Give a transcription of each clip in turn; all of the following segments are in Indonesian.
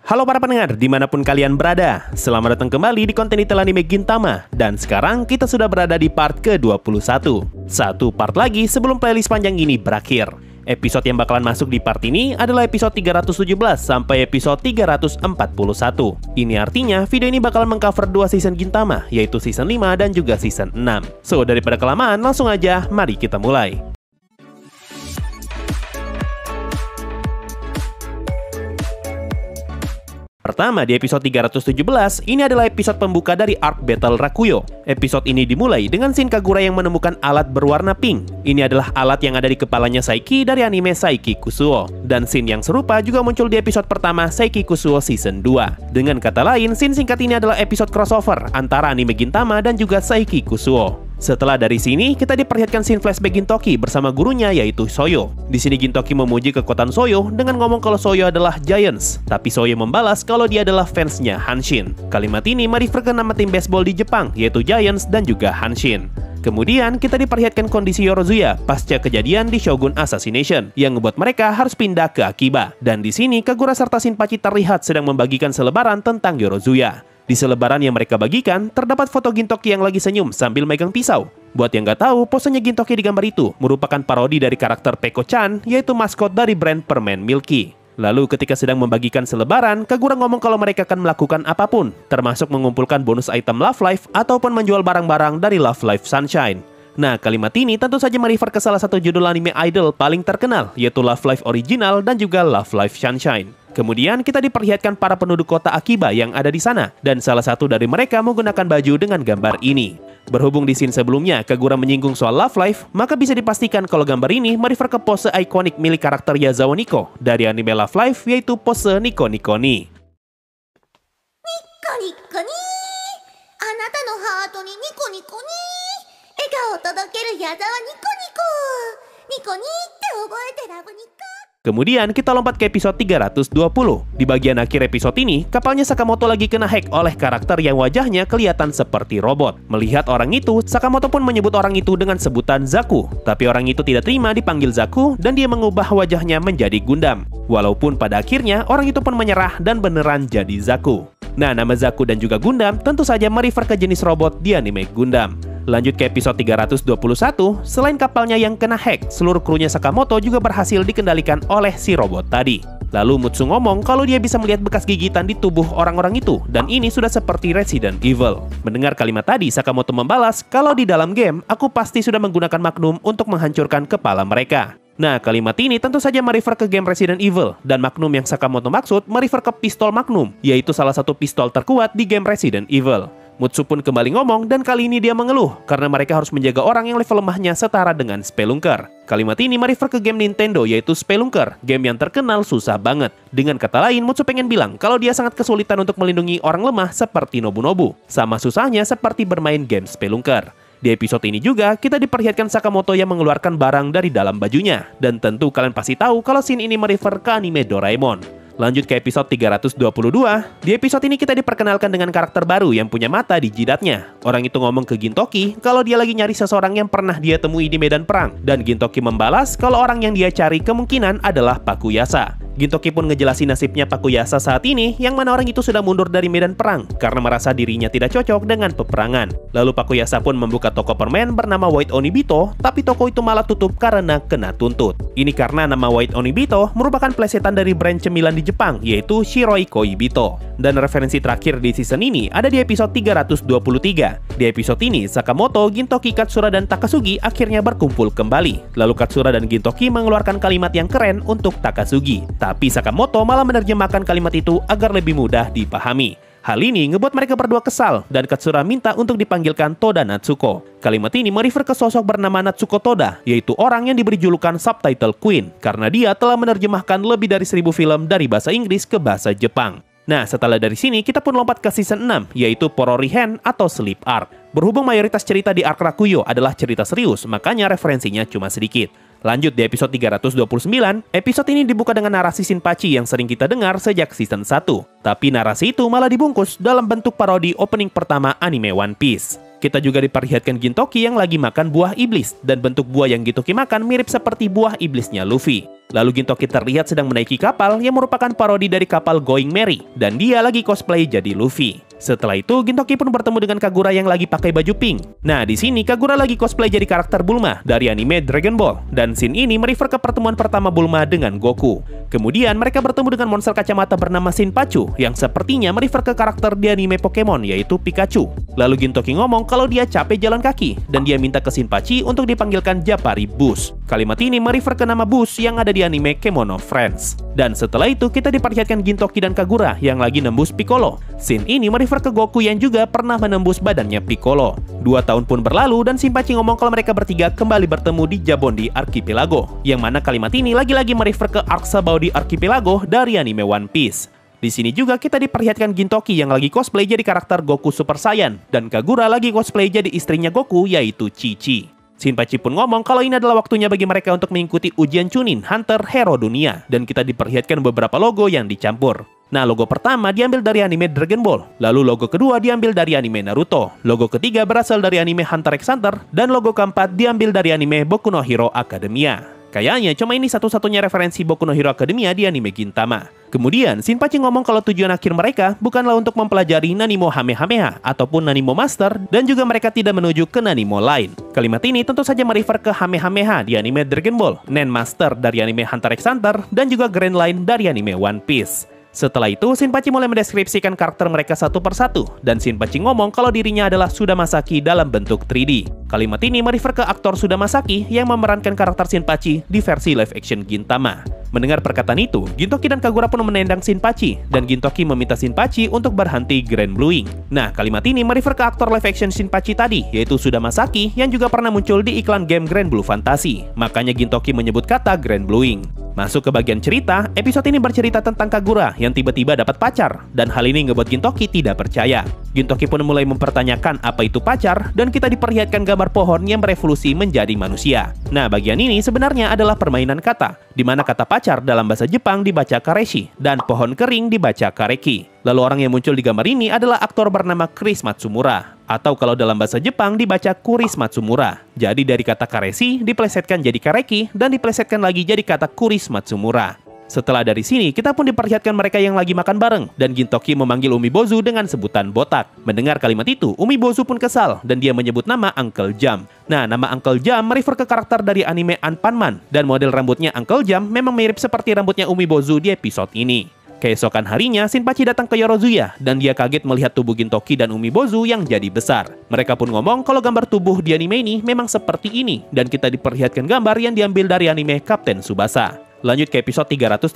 Halo para pendengar, dimanapun kalian berada. Selamat datang kembali di konten Detail Anime Gintama. Dan sekarang kita sudah berada di part ke-21. Satu part lagi sebelum playlist panjang ini berakhir. Episode yang bakalan masuk di part ini adalah episode 317 sampai episode 341. Ini artinya video ini bakalan mengcover 2 season Gintama, yaitu season 5 dan juga season 6. So, daripada kelamaan, langsung aja mari kita mulai. Pertama, di episode 317, ini adalah episode pembuka dari arc Battle Rakuyo. Episode ini dimulai dengan scene Kagura yang menemukan alat berwarna pink. Ini adalah alat yang ada di kepalanya Saiki dari anime Saiki Kusuo. Dan scene yang serupa juga muncul di episode pertama Saiki Kusuo Season 2. Dengan kata lain, scene singkat ini adalah episode crossover antara anime Gintama dan juga Saiki Kusuo. Setelah dari sini, kita diperlihatkan scene flashback Gintoki bersama gurunya yaitu Soyo. Di sini Gintoki memuji kekuatan Soyo dengan ngomong kalau Soyo adalah Giants, tapi Soyo membalas kalau dia adalah fansnya Hanshin. Kalimat ini merefer ke nama tim baseball di Jepang yaitu Giants dan juga Hanshin. Kemudian kita diperlihatkan kondisi Yorozuya pasca kejadian di Shogun Assassination yang membuat mereka harus pindah ke Akiba. Dan di sini Kagura serta Shinpachi terlihat sedang membagikan selebaran tentang Yorozuya. Di selebaran yang mereka bagikan, terdapat foto Gintoki yang lagi senyum sambil megang pisau. Buat yang nggak tahu, posenya Gintoki di gambar itu merupakan parodi dari karakter Peko-chan, yaitu maskot dari brand permen Milky. Lalu ketika sedang membagikan selebaran, Kagura ngomong kalau mereka akan melakukan apapun, termasuk mengumpulkan bonus item Love Life ataupun menjual barang-barang dari Love Life Sunshine. Nah, kalimat ini tentu saja merefer ke salah satu judul anime idol paling terkenal, yaitu Love Life Original dan juga Love Life Sunshine. Kemudian kita diperlihatkan para penduduk kota Akiba yang ada di sana, dan salah satu dari mereka menggunakan baju dengan gambar ini. Berhubung di scene sebelumnya Kagura menyinggung soal Love Life, maka bisa dipastikan kalau gambar ini merefer ke pose ikonik milik karakter Yazawa Niko dari anime Love Life, yaitu pose Niko Niko ni. Niko Niko ni, anata no heart ni Niko Niko ni, ega o todokeru Yazawa Niko Niko, Niko ni te oboete rabu Niko. Kemudian kita lompat ke episode 320. Di bagian akhir episode ini, kapalnya Sakamoto lagi kena hack oleh karakter yang wajahnya kelihatan seperti robot. Melihat orang itu, Sakamoto pun menyebut orang itu dengan sebutan Zaku. Tapi orang itu tidak terima dipanggil Zaku dan dia mengubah wajahnya menjadi Gundam. Walaupun pada akhirnya orang itu pun menyerah dan beneran jadi Zaku. Nah, nama Zaku dan juga Gundam tentu saja merefer ke jenis robot di anime Gundam. Lanjut ke episode 321, selain kapalnya yang kena hack, seluruh krunya Sakamoto juga berhasil dikendalikan oleh si robot tadi. Lalu Mutsu ngomong kalau dia bisa melihat bekas gigitan di tubuh orang-orang itu, dan ini sudah seperti Resident Evil. Mendengar kalimat tadi, Sakamoto membalas, kalau di dalam game, aku pasti sudah menggunakan Magnum untuk menghancurkan kepala mereka. Nah, kalimat ini tentu saja merefer ke game Resident Evil, dan Magnum yang Sakamoto maksud merefer ke pistol Magnum, yaitu salah satu pistol terkuat di game Resident Evil. Mutsu pun kembali ngomong dan kali ini dia mengeluh karena mereka harus menjaga orang yang level lemahnya setara dengan Spelunker. Kalimat ini merefer ke game Nintendo yaitu Spelunker, game yang terkenal susah banget. Dengan kata lain, Mutsu pengen bilang kalau dia sangat kesulitan untuk melindungi orang lemah seperti Nobunobu. Sama susahnya seperti bermain game Spelunker. Di episode ini juga, kita diperlihatkan Sakamoto yang mengeluarkan barang dari dalam bajunya. Dan tentu kalian pasti tahu kalau scene ini merefer ke anime Doraemon. Lanjut ke episode 322, di episode ini kita diperkenalkan dengan karakter baru yang punya mata di jidatnya. Orang itu ngomong ke Gintoki kalau dia lagi nyari seseorang yang pernah dia temui di medan perang. Dan Gintoki membalas kalau orang yang dia cari kemungkinan adalah Pakuyasa. Gintoki pun ngejelasin nasibnya Pakuyasa saat ini, yang mana orang itu sudah mundur dari medan perang karena merasa dirinya tidak cocok dengan peperangan. Lalu Pakuyasa pun membuka toko permen bernama White Onibito, tapi toko itu malah tutup karena kena tuntut. Ini karena nama White Onibito merupakan plesetan dari brand cemilan di Jepang, yaitu Shiroi Koibito. Dan referensi terakhir di season ini ada di episode 323. Di episode ini, Sakamoto, Gintoki, Katsura, dan Takasugi akhirnya berkumpul kembali. Lalu Katsura dan Gintoki mengeluarkan kalimat yang keren untuk Takasugi. Tapi Sakamoto malah menerjemahkan kalimat itu agar lebih mudah dipahami. Hal ini ngebuat mereka berdua kesal dan Katsura minta untuk dipanggilkan Toda Natsuko. Kalimat ini merefer ke sosok bernama Natsuko Toda, yaitu orang yang diberi julukan Subtitle Queen karena dia telah menerjemahkan lebih dari 1000 film dari bahasa Inggris ke bahasa Jepang. Nah, setelah dari sini kita pun lompat ke season 6, yaitu Pororihen atau Sleep Arc. Berhubung mayoritas cerita di arc Rakuyo adalah cerita serius, makanya referensinya cuma sedikit. Lanjut di episode 329, episode ini dibuka dengan narasi Shinpachi yang sering kita dengar sejak season 1. Tapi narasi itu malah dibungkus dalam bentuk parodi opening pertama anime One Piece. Kita juga diperlihatkan Gintoki yang lagi makan buah iblis, dan bentuk buah yang Gintoki makan mirip seperti buah iblisnya Luffy. Lalu Gintoki terlihat sedang menaiki kapal yang merupakan parodi dari kapal Going Merry, dan dia lagi cosplay jadi Luffy. Setelah itu, Gintoki pun bertemu dengan Kagura yang lagi pakai baju pink. Nah, di sini Kagura lagi cosplay jadi karakter Bulma dari anime Dragon Ball, dan scene ini merefer ke pertemuan pertama Bulma dengan Goku. Kemudian mereka bertemu dengan monster kacamata bernama Shinpachu yang sepertinya merefer ke karakter di anime Pokemon yaitu Pikachu. Lalu Gintoki ngomong kalau dia capek jalan kaki dan dia minta ke Shinpachi untuk dipanggilkan Japari Bus. Kalimat ini merefer ke nama Bus yang ada di anime Kemono Friends. Dan setelah itu kita diperlihatkan Gintoki dan Kagura yang lagi nembus Piccolo. Scene ini merefer ke Goku yang juga pernah menembus badannya Piccolo. 2 tahun pun berlalu dan Shinpachi ngomong kalau mereka bertiga kembali bertemu di Jabondi Archipelago, yang mana kalimat ini lagi-lagi merefer ke Arc Sabaody Archipelago dari anime One Piece. Di sini juga kita diperlihatkan Gintoki yang lagi cosplay jadi karakter Goku Super Saiyan, dan Kagura lagi cosplay jadi istrinya Goku yaitu Chi-Chi. Shinpachi pun ngomong kalau ini adalah waktunya bagi mereka untuk mengikuti ujian Chunin Hunter Hero Dunia, dan kita diperlihatkan beberapa logo yang dicampur. Nah, logo pertama diambil dari anime Dragon Ball, lalu logo kedua diambil dari anime Naruto, logo ketiga berasal dari anime Hunter x Hunter, dan logo keempat diambil dari anime Boku no Hero Academia. Kayaknya cuma ini satu-satunya referensi Boku no Hero Academia di anime Gintama. Kemudian, Shinpachi ngomong kalau tujuan akhir mereka bukanlah untuk mempelajari Nanimo Hamehameha ataupun Nanimo Master, dan juga mereka tidak menuju ke Nanimo lain. Kalimat ini tentu saja merefer ke Hamehameha di anime Dragon Ball, Nen Master dari anime Hunter x Hunter, dan juga Grand Line dari anime One Piece. Setelah itu, Shinpachi mulai mendeskripsikan karakter mereka satu persatu, dan Shinpachi ngomong kalau dirinya adalah Sudamasaki dalam bentuk 3D. Kalimat ini merefer ke aktor Sudamasaki yang memerankan karakter Shinpachi di versi live action Gintama. Mendengar perkataan itu, Gintoki dan Kagura pun menendang Shinpachi, dan Gintoki meminta Shinpachi untuk berhenti Grand Bluing. Nah, kalimat ini merefer ke aktor live action Shinpachi tadi, yaitu Sudamasaki yang juga pernah muncul di iklan game Grand Blue Fantasy. Makanya Gintoki menyebut kata Grand Bluing. Masuk ke bagian cerita, episode ini bercerita tentang Kagura yang tiba-tiba dapat pacar, dan hal ini ngebuat Gintoki tidak percaya. Gintoki pun mulai mempertanyakan apa itu pacar, dan kita diperlihatkan gambar pohon yang berevolusi menjadi manusia. Nah, bagian ini sebenarnya adalah permainan kata, di mana kata pacar dalam bahasa Jepang dibaca kareshi, dan pohon kering dibaca kareki. Lalu orang yang muncul di gambar ini adalah aktor bernama Chris Matsumura, atau kalau dalam bahasa Jepang dibaca Kuris Matsumura. Jadi dari kata kareshi diplesetkan jadi kareki, dan diplesetkan lagi jadi kata Kuris Matsumura. Setelah dari sini, kita pun diperlihatkan mereka yang lagi makan bareng, dan Gintoki memanggil Umibozu dengan sebutan botak. Mendengar kalimat itu, Umibozu pun kesal, dan dia menyebut nama Uncle Jam. Nah, nama Uncle Jam merefer ke karakter dari anime Anpanman, dan model rambutnya Uncle Jam memang mirip seperti rambutnya Umibozu di episode ini. Keesokan harinya, Shinpachi datang ke Yorozuya, dan dia kaget melihat tubuh Gintoki dan Umibozu yang jadi besar. Mereka pun ngomong kalau gambar tubuh di anime ini memang seperti ini, dan kita diperlihatkan gambar yang diambil dari anime Kapten Tsubasa. Lanjut ke episode 331.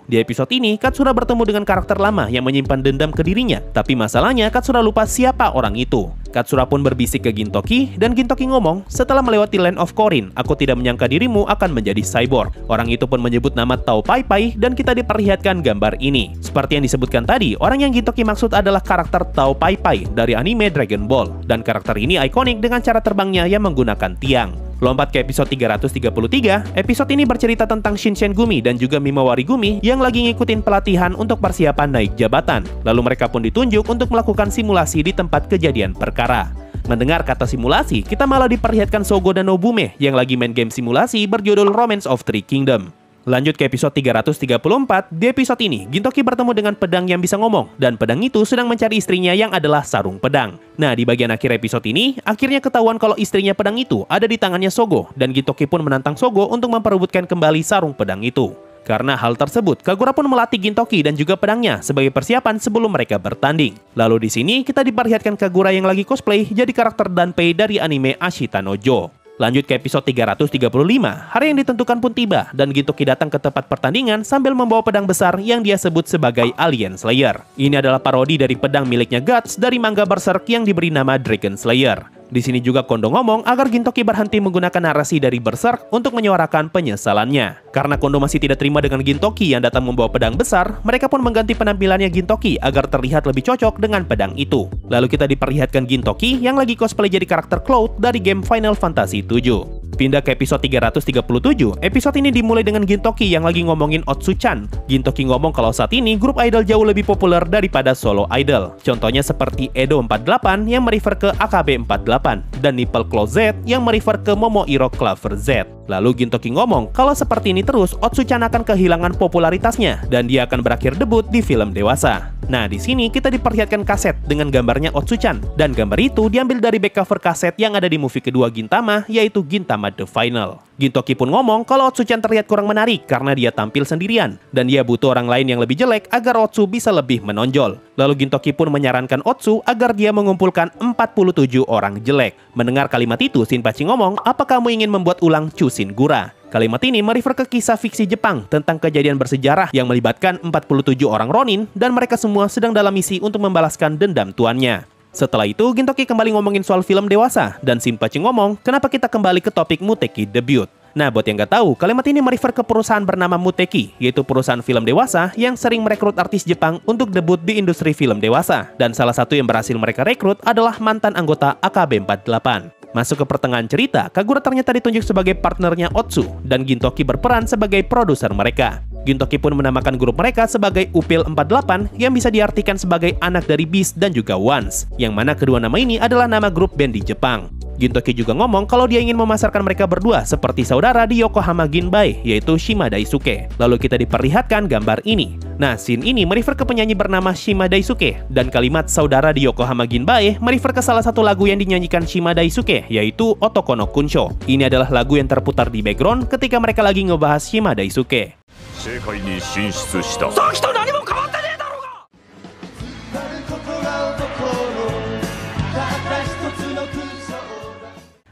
Di episode ini, Katsura bertemu dengan karakter lama yang menyimpan dendam ke dirinya. Tapi masalahnya, Katsura lupa siapa orang itu. Katsura pun berbisik ke Gintoki, dan Gintoki ngomong, setelah melewati Land of Korin, aku tidak menyangka dirimu akan menjadi cyborg. Orang itu pun menyebut nama Tao Pai Pai, dan kita diperlihatkan gambar ini. Seperti yang disebutkan tadi, orang yang Gintoki maksud adalah karakter Tao Pai Pai dari anime Dragon Ball. Dan karakter ini ikonik dengan cara terbangnya yang menggunakan tiang. Lompat ke episode 333, episode ini bercerita tentang Shinshen Gumi dan juga Mimawari Gumi yang lagi ngikutin pelatihan untuk persiapan naik jabatan. Lalu mereka pun ditunjuk untuk melakukan simulasi di tempat kejadian perkara. Mendengar kata simulasi, kita malah diperlihatkan Sogo dan Nobume yang lagi main game simulasi berjudul Romance of Three Kingdom. Lanjut ke episode 334, di episode ini Gintoki bertemu dengan pedang yang bisa ngomong, dan pedang itu sedang mencari istrinya yang adalah sarung pedang. Nah, di bagian akhir episode ini, akhirnya ketahuan kalau istrinya pedang itu ada di tangannya Sogo, dan Gintoki pun menantang Sogo untuk memperebutkan kembali sarung pedang itu. Karena hal tersebut, Kagura pun melatih Gintoki dan juga pedangnya sebagai persiapan sebelum mereka bertanding. Lalu di sini kita diperlihatkan Kagura yang lagi cosplay jadi karakter Danpei dari anime Ashita no Jo. Lanjut ke episode 335, hari yang ditentukan pun tiba, dan Gintoki datang ke tempat pertandingan sambil membawa pedang besar yang dia sebut sebagai Alien Slayer. Ini adalah parodi dari pedang miliknya Guts dari manga Berserk yang diberi nama Dragon Slayer. Di sini juga Kondo ngomong agar Gintoki berhenti menggunakan narasi dari Berserk untuk menyuarakan penyesalannya. Karena Kondo masih tidak terima dengan Gintoki yang datang membawa pedang besar, mereka pun mengganti penampilannya Gintoki agar terlihat lebih cocok dengan pedang itu. Lalu kita diperlihatkan Gintoki yang lagi cosplay jadi karakter Cloud dari game Final Fantasy VII. Pindah ke episode 337, episode ini dimulai dengan Gintoki yang lagi ngomongin Otsu-chan. Gintoki ngomong kalau saat ini grup idol jauh lebih populer daripada solo idol. Contohnya seperti Edo 48 yang merefer ke AKB 48 dan Nipple Claw Z yang merefer ke Momoiro Clover Z. Lalu Gintoki ngomong kalau seperti ini terus Otsu-chan akan kehilangan popularitasnya dan dia akan berakhir debut di film dewasa. Nah, di sini kita diperlihatkan kaset dengan gambarnya Otsu-chan dan gambar itu diambil dari back cover kaset yang ada di movie kedua Gintama, yaitu Gintama The Final. Gintoki pun ngomong kalau Otsu-chan terlihat kurang menarik karena dia tampil sendirian dan dia butuh orang lain yang lebih jelek agar Otsu bisa lebih menonjol. Lalu Gintoki pun menyarankan Otsu agar dia mengumpulkan 47 orang jelek. Mendengar kalimat itu, Shinpachi ngomong, "Apa kamu ingin membuat ulang Chushin Gura?" Kalimat ini merefer ke kisah fiksi Jepang tentang kejadian bersejarah yang melibatkan 47 orang Ronin dan mereka semua sedang dalam misi untuk membalaskan dendam tuannya. Setelah itu, Gintoki kembali ngomongin soal film dewasa, dan Shinpachi ngomong, kenapa kita kembali ke topik Muteki debut. Nah, buat yang nggak tahu, kalimat ini merefer ke perusahaan bernama Muteki, yaitu perusahaan film dewasa yang sering merekrut artis Jepang untuk debut di industri film dewasa. Dan salah satu yang berhasil mereka rekrut adalah mantan anggota AKB 48. Masuk ke pertengahan cerita, Kagura ternyata ditunjuk sebagai partnernya Otsu, dan Gintoki berperan sebagai produser mereka. Gintoki pun menamakan grup mereka sebagai Upil 48 yang bisa diartikan sebagai anak dari Beast dan juga Once, yang mana kedua nama ini adalah nama grup band di Jepang. Gintoki juga ngomong kalau dia ingin memasarkan mereka berdua seperti saudara di Yokohama Ginbai, yaitu Shima Daisuke. Lalu kita diperlihatkan gambar ini. Nah, scene ini merefer ke penyanyi bernama Shima Daisuke, dan kalimat saudara di Yokohama Ginbai merefer ke salah satu lagu yang dinyanyikan Shima Daisuke, yaitu Otoko no Kunsho. Ini adalah lagu yang terputar di background ketika mereka lagi ngebahas Shima Daisuke.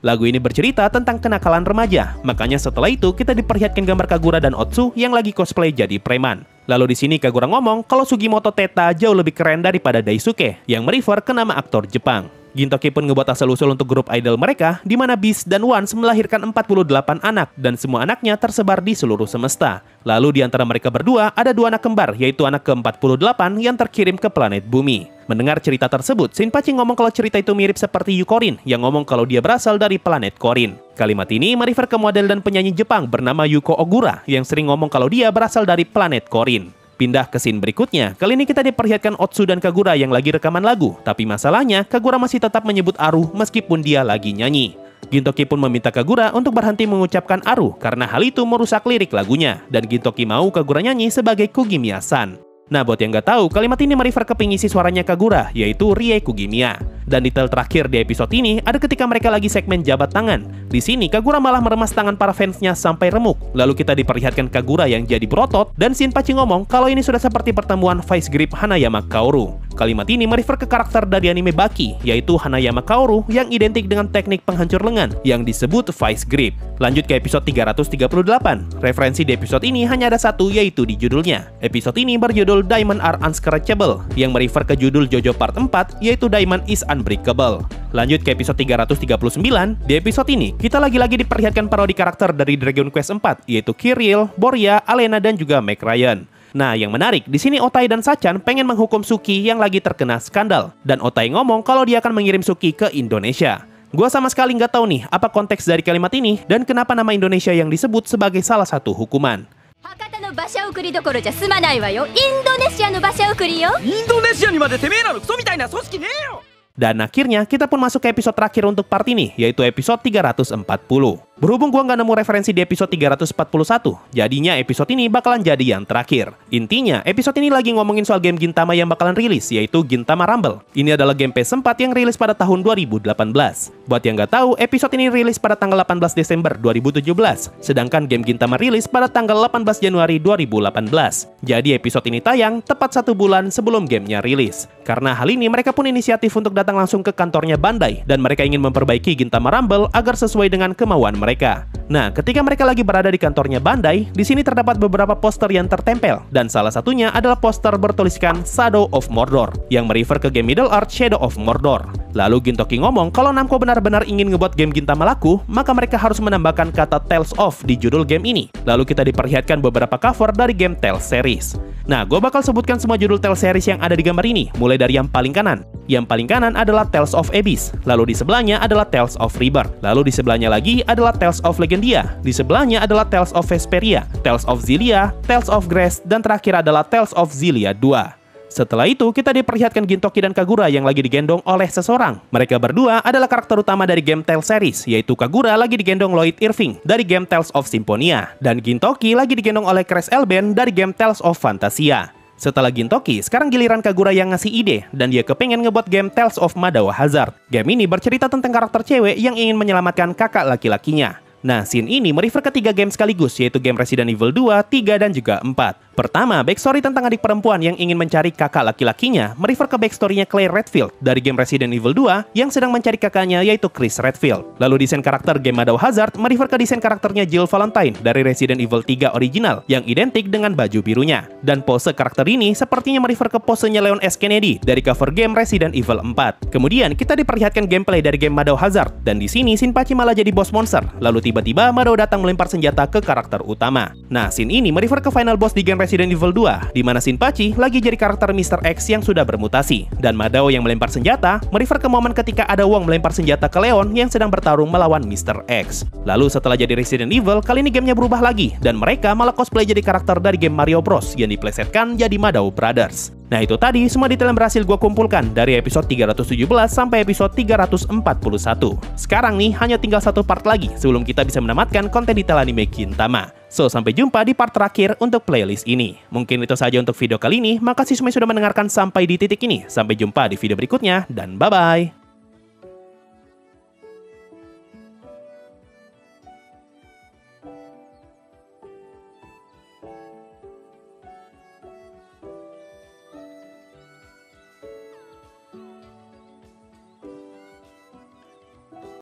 Lagu ini bercerita tentang kenakalan remaja, makanya setelah itu kita diperlihatkan gambar Kagura dan Otsu yang lagi cosplay jadi preman. Lalu di sini Kagura ngomong kalau Sugimoto Teta jauh lebih keren daripada Daisuke, yang merefer ke nama aktor Jepang. Gintoki pun ngebuat asal-usul untuk grup idol mereka, di mana Beast dan Once melahirkan 48 anak, dan semua anaknya tersebar di seluruh semesta. Lalu di antara mereka berdua, ada 2 anak kembar, yaitu anak ke-48 yang terkirim ke planet bumi. Mendengar cerita tersebut, Shinpachi ngomong kalau cerita itu mirip seperti Yukorin, yang ngomong kalau dia berasal dari planet Korin. Kalimat ini merefer ke model dan penyanyi Jepang bernama Yuko Ogura, yang sering ngomong kalau dia berasal dari planet Korin. Pindah ke scene berikutnya, kali ini kita diperlihatkan Otsu dan Kagura yang lagi rekaman lagu, tapi masalahnya Kagura masih tetap menyebut Aru meskipun dia lagi nyanyi. Gintoki pun meminta Kagura untuk berhenti mengucapkan Aru karena hal itu merusak lirik lagunya, dan Gintoki mau Kagura nyanyi sebagai Kugimiya-san. Nah, buat yang nggak tahu, kalimat ini merefer ke pengisi suaranya Kagura, yaitu Rie Kugimiya. Dan detail terakhir di episode ini ada ketika mereka lagi segmen jabat tangan. Di sini Kagura malah meremas tangan para fansnya sampai remuk. Lalu kita diperlihatkan Kagura yang jadi berotot, dan Shinpachi ngomong kalau ini sudah seperti pertemuan Vice Grip Hanayama Kaoru. Kalimat ini merefer ke karakter dari anime Baki, yaitu Hanayama Kaoru yang identik dengan teknik penghancur lengan yang disebut Vice Grip. Lanjut ke episode 338. Referensi di episode ini hanya ada satu, yaitu di judulnya. Episode ini berjudul Diamond Are Unscratchable, yang merefer ke judul JoJo Part 4, yaitu Diamond is Unbreakable. Lanjut ke episode 339. Di episode ini, kita lagi-lagi diperlihatkan parodi karakter dari Dragon Quest 4, yaitu Kiril, Boria, Alena, dan juga Meg Ryan. Nah, yang menarik, di sini Otai dan Sachan pengen menghukum Suki yang lagi terkena skandal. Dan Otai ngomong kalau dia akan mengirim Suki ke Indonesia. Gua sama sekali nggak tahu nih apa konteks dari kalimat ini dan kenapa nama Indonesia yang disebut sebagai salah satu hukuman. Dan akhirnya kita pun masuk ke episode terakhir untuk part ini, yaitu episode 340. Berhubung gua nggak nemu referensi di episode 341, jadinya episode ini bakalan jadi yang terakhir. Intinya, episode ini lagi ngomongin soal game Gintama yang bakalan rilis, yaitu Gintama Rumble. Ini adalah game PS4 yang rilis pada tahun 2018. Buat yang nggak tahu, episode ini rilis pada tanggal 18 Desember 2017, sedangkan game Gintama rilis pada tanggal 18 Januari 2018. Jadi episode ini tayang tepat 1 bulan sebelum gamenya rilis. Karena hal ini, mereka pun inisiatif untuk datang langsung ke kantornya Bandai, dan mereka ingin memperbaiki Gintama Rumble agar sesuai dengan kemauan mereka. Nah, ketika mereka lagi berada di kantornya Bandai, di sini terdapat beberapa poster yang tertempel, dan salah satunya adalah poster bertuliskan Shadow of Mordor, yang merefer ke game Middle Earth Shadow of Mordor. Lalu Gintoki ngomong kalau Namco benar-benar ingin ngebuat game Gintama laku, maka mereka harus menambahkan kata Tales of di judul game ini. Lalu kita diperlihatkan beberapa cover dari game Tales series. Nah, gue bakal sebutkan semua judul Tales series yang ada di gambar ini, mulai dari yang paling kanan. Yang paling kanan adalah Tales of Abyss, lalu di sebelahnya adalah Tales of Rebirth, lalu di sebelahnya lagi adalah Tales of Legendia, di sebelahnya adalah Tales of Vesperia, Tales of Xillia, Tales of Grace, dan terakhir adalah Tales of Xillia 2. Setelah itu, kita diperlihatkan Gintoki dan Kagura yang lagi digendong oleh seseorang. Mereka berdua adalah karakter utama dari game Tales series, yaitu Kagura lagi digendong Lloyd Irving dari game Tales of Symphonia, dan Gintoki lagi digendong oleh Crash Elben dari game Tales of Fantasia. Setelah Gintoki, sekarang giliran Kagura yang ngasih ide, dan dia kepengen ngebuat game Tales of Madao Hazard. Game ini bercerita tentang karakter cewek yang ingin menyelamatkan kakak laki-lakinya. Nah, scene ini merefer ke 3 game sekaligus, yaitu game Resident Evil 2, 3, dan juga 4. Pertama, backstory tentang adik perempuan yang ingin mencari kakak laki-lakinya merefer ke backstory-nya Claire Redfield dari game Resident Evil 2 yang sedang mencari kakaknya yaitu Chris Redfield. Lalu desain karakter game Madao Hazard merefer ke desain karakternya Jill Valentine dari Resident Evil 3 original yang identik dengan baju birunya. Dan pose karakter ini sepertinya merefer ke posenya Leon S. Kennedy dari cover game Resident Evil 4. Kemudian kita diperlihatkan gameplay dari game Madao Hazard dan di sini Shinpachi malah jadi boss monster. Lalu tiba-tiba Madao datang melempar senjata ke karakter utama. Nah, scene ini merefer ke final boss di game Resident Evil 2, di mana Shinpachi lagi jadi karakter Mr. X yang sudah bermutasi. Dan Madao yang melempar senjata merefer ke momen ketika ada Wong melempar senjata ke Leon yang sedang bertarung melawan Mr. X. Lalu setelah jadi Resident Evil, kali ini gamenya berubah lagi, dan mereka malah cosplay jadi karakter dari game Mario Bros yang diplesetkan jadi Madao Brothers. Nah, itu tadi semua detail yang berhasil gue kumpulkan dari episode 317 sampai episode 341. Sekarang nih, hanya tinggal satu part lagi sebelum kita bisa menamatkan konten detail anime Gintama. So, sampai jumpa di part terakhir untuk playlist ini. Mungkin itu saja untuk video kali ini. Makasih semuanya sudah mendengarkan sampai di titik ini. Sampai jumpa di video berikutnya, dan bye-bye!